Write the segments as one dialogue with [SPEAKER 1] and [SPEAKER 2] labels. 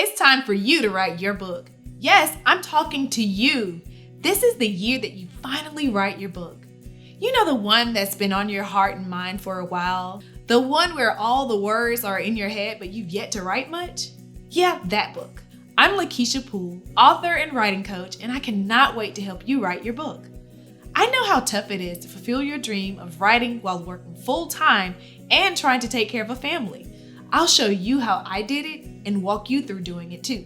[SPEAKER 1] It's time for you to write your book. Yes, I'm talking to you. This is the year that you finally write your book. You know, the one that's been on your heart and mind for a while? The one where all the words are in your head but you've yet to write much? Yeah, that book. I'm Lakeshia Poole, author and writing coach, and I cannot wait to help you write your book. I know how tough it is to fulfill your dream of writing while working full-time and trying to take care of a family. I'll show you how I did it and walk you through doing it too.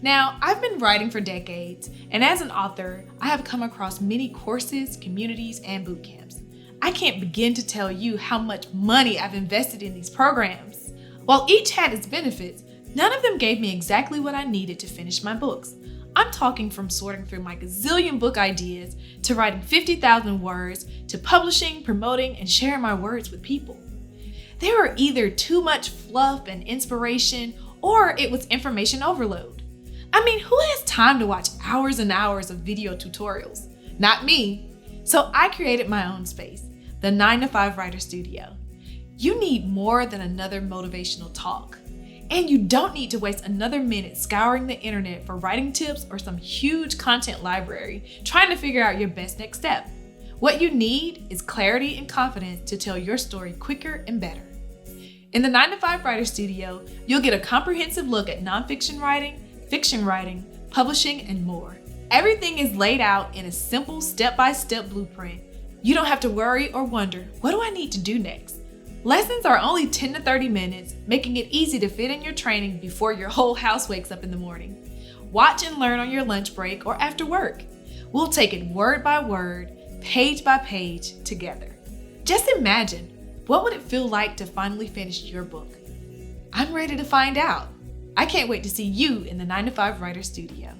[SPEAKER 1] Now, I've been writing for decades, and as an author, I have come across many courses, communities, and boot camps. I can't begin to tell you how much money I've invested in these programs. While each had its benefits, none of them gave me exactly what I needed to finish my books. I'm talking from sorting through my gazillion book ideas, to writing 50,000 words, to publishing, promoting, and sharing my words with people. There were either too much fluff and inspiration, or it was information overload. I mean, who has time to watch hours and hours of video tutorials? Not me. So I created my own space, the 9-to-5 Writer Studio. You need more than another motivational talk. And you don't need to waste another minute scouring the internet for writing tips or some huge content library trying to figure out your best next step. What you need is clarity and confidence to tell your story quicker and better. In the 9-to-5 Writer Studio, you'll get a comprehensive look at nonfiction writing, fiction writing, publishing, and more. Everything is laid out in a simple step-by-step blueprint. You don't have to worry or wonder, what do I need to do next? Lessons are only 10 to 30 minutes, making it easy to fit in your training before your whole house wakes up in the morning. Watch and learn on your lunch break or after work. We'll take it word by word, page by page, together. Just imagine, what would it feel like to finally finish your book? I'm ready to find out. I can't wait to see you in the 9-to-5 Writer Studio.